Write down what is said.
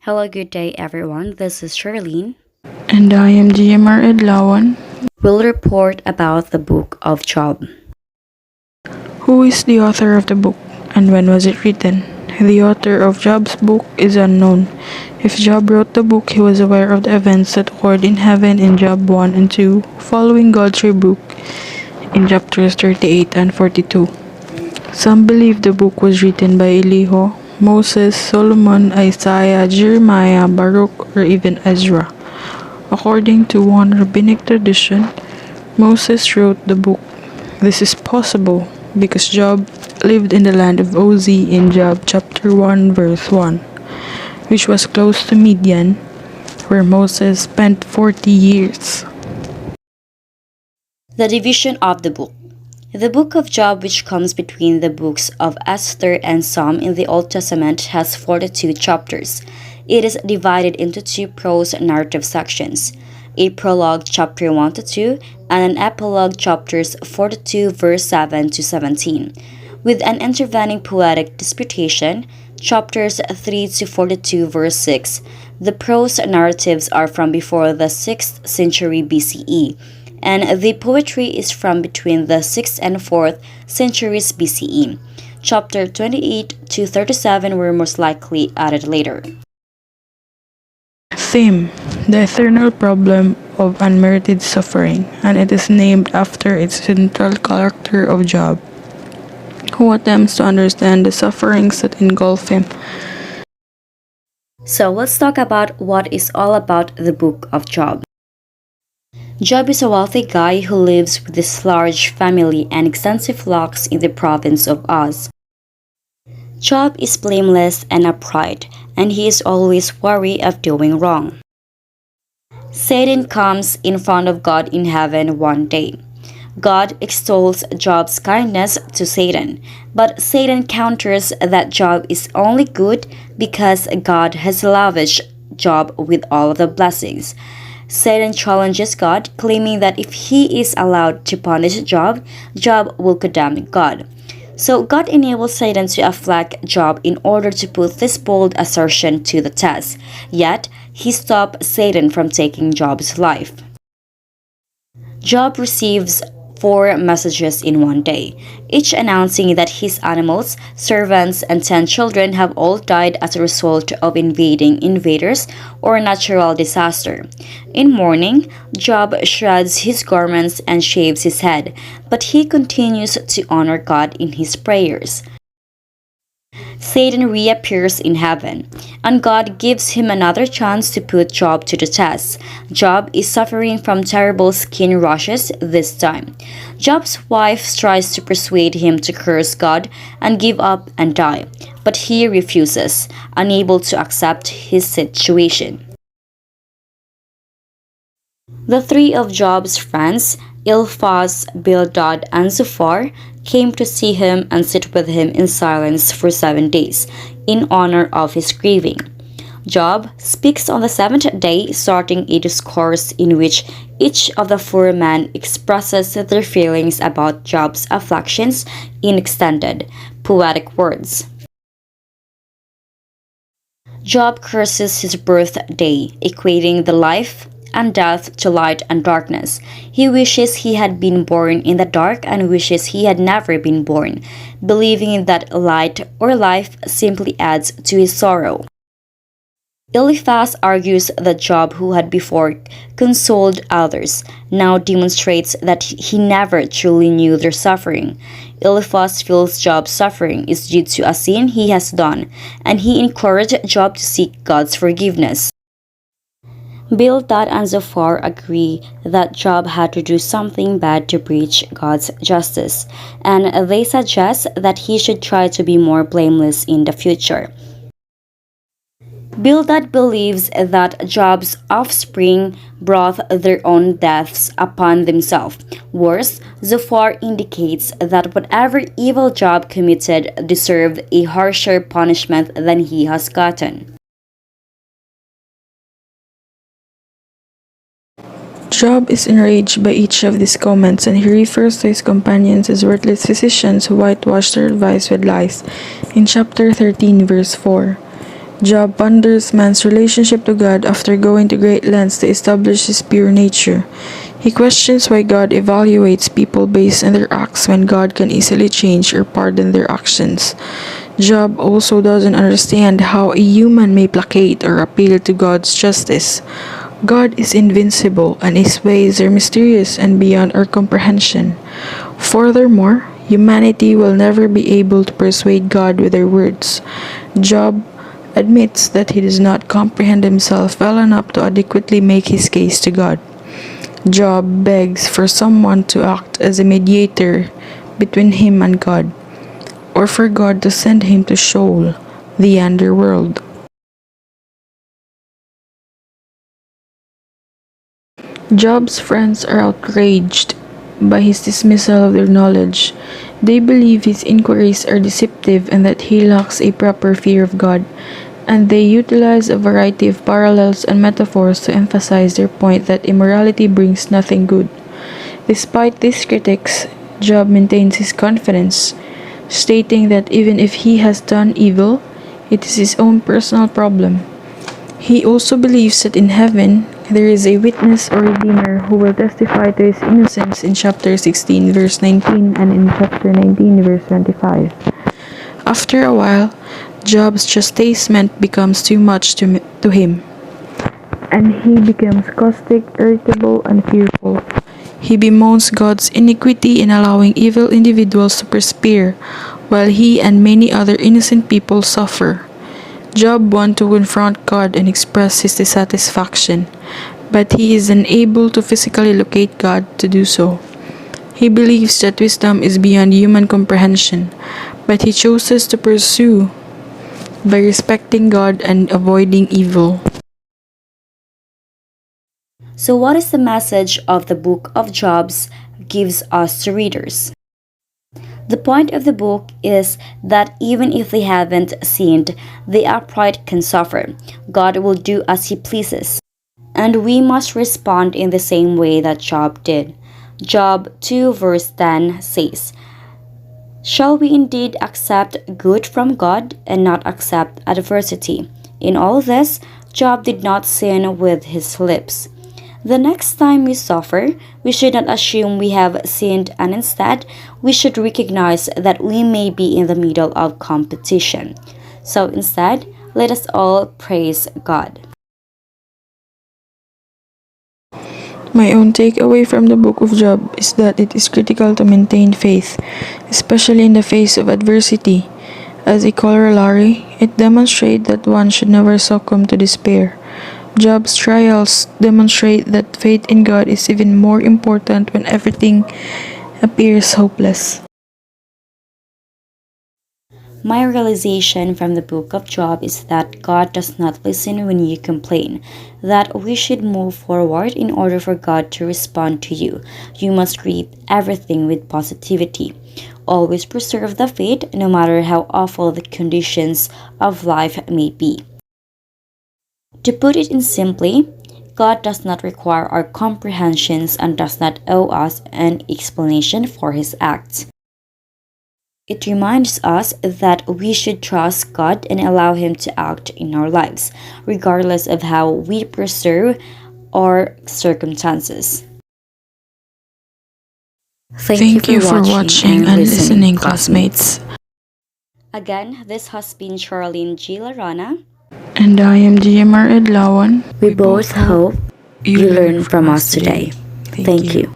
Hello, good day everyone. This is Charline. And I am Jia Marie Adlawan. We'll report about the book of Job. Who is the author of the book and when was it written? The author of Job's book is unknown. If Job wrote the book, he was aware of the events that occurred in heaven in Job 1 and 2, following God's rebuke in chapters 38 and 42. Some believe the book was written by Elihu, Moses, Solomon, Isaiah, Jeremiah, Baruch, or even Ezra. According to one rabbinic tradition, Moses wrote the book. This is possible because Job lived in the land of Oz in Job chapter 1 verse 1, which was close to Midian, where Moses spent 40 years. The division of the book. The book of Job, which comes between the books of Esther and Psalm in the Old Testament, has 42 chapters. It is divided into two prose narrative sections, a prologue chapter 1 to 2 and an epilogue chapters 42 verse 7 to 17, with an intervening poetic disputation chapters 3 to 42 verse 6. The prose narratives are from before the 6th century BCE, and the poetry is from between the 6th and 4th centuries BCE. Chapter 28 to 37 were most likely added later. Theme: the eternal problem of unmerited suffering, and it is named after its central character of Job, who attempts to understand the sufferings that engulf him. So let's talk about what is all about the book of Job. Job is a wealthy guy who lives with his large family and extensive flocks in the province of Oz. Job is blameless and upright, and he is always wary of doing wrong. Satan comes in front of God in heaven one day. God extols Job's kindness to Satan, but Satan counters that Job is only good because God has lavished Job with all of the blessings. Satan challenges God, claiming that if he is allowed to punish Job, Job will condemn God. So God enables Satan to afflict Job in order to put this bold assertion to the test. Yet, he stopped Satan from taking Job's life. Job receives 4 messages in one day, each announcing that his animals, servants, and 10 children have all died as a result of invading invaders or natural disaster. In mourning, Job shreds his garments and shaves his head, but he continues to honor God in his prayers. Satan reappears in heaven, and God gives him another chance to put Job to the test. Job is suffering from terrible skin rashes this time. Job's wife tries to persuade him to curse God and give up and die, but he refuses, unable to accept his situation. The 3 of Job's friends, Eliphaz, Bildad, and Zophar, came to see him and sit with him in silence for 7 days, in honor of his grieving. Job speaks on the 7th day, starting a discourse in which each of the 4 men expresses their feelings about Job's afflictions in extended, poetic words. Job curses his birthday, equating the life and death to light and darkness. He wishes he had been born in the dark and wishes he had never been born, believing that light or life simply adds to his sorrow. Eliphaz argues that Job, who had before consoled others, now demonstrates that he never truly knew their suffering. Eliphaz feels Job's suffering is due to a sin he has done, and he encouraged Job to seek God's forgiveness. Bildad and Zophar agree that Job had to do something bad to breach God's justice, and they suggest that he should try to be more blameless in the future. Bildad believes that Job's offspring brought their own deaths upon themselves. Worse, Zophar indicates that whatever evil Job committed deserved a harsher punishment than he has gotten. Job is enraged by each of these comments, and he refers to his companions as worthless physicians who whitewash their advice with lies in chapter 13 verse 4. Job ponders man's relationship to God after going to great lengths to establish his pure nature. He questions why God evaluates people based on their acts when God can easily change or pardon their actions. Job also doesn't understand how a human may placate or appeal to God's justice. God is invincible, and his ways are mysterious and beyond our comprehension. Furthermore, humanity will never be able to persuade God with their words. Job admits that he does not comprehend himself well enough to adequately make his case to God. Job begs for someone to act as a mediator between him and God, or for God to send him to Sheol, the underworld. Job's friends are outraged by his dismissal of their knowledge. They believe his inquiries are deceptive and that he lacks a proper fear of God, and they utilize a variety of parallels and metaphors to emphasize their point that immorality brings nothing good. Despite these critics, Job maintains his confidence, stating that even if he has done evil, it is his own personal problem. He also believes that in heaven, there is a witness or redeemer who will testify to his innocence in chapter 16 verse 19 and in chapter 19 verse 25. After a while, Job's chastisement becomes too much to him, and he becomes caustic, irritable, and fearful. He bemoans God's iniquity in allowing evil individuals to prosper, while he and many other innocent people suffer. Job wants to confront God and express his dissatisfaction, but he is unable to physically locate God to do so. He believes that wisdom is beyond human comprehension, but he chooses to pursue by respecting God and avoiding evil. So, what is the message of the book of Jobs gives us to readers? The point of the book is that even if they haven't sinned, the upright can suffer. God will do as he pleases. And we must respond in the same way that Job did. Job 2 verse 10 says, "Shall we indeed accept good from God and not accept adversity? In all this, Job did not sin with his lips." The next time we suffer, we should not assume we have sinned, and instead, we should recognize that we may be in the middle of competition. So instead, let us all praise God. My own takeaway from the book of Job is that it is critical to maintain faith, especially in the face of adversity. As a corollary, it demonstrates that one should never succumb to despair. Job's trials demonstrate that faith in God is even more important when everything appears hopeless. My realization from the book of Job is that God does not listen when you complain, that we should move forward in order for God to respond to you. You must greet everything with positivity. Always preserve the faith no matter how awful the conditions of life may be. To put it in simply, God does not require our comprehensions and does not owe us an explanation for his acts. It reminds us that we should trust God and allow him to act in our lives, regardless of how we pursue our circumstances. Thank you for watching and listening, classmates. Again, this has been Charline G. Larona. And I am Jia Marie Adlawan. We both hope you learn from us today. Thank you.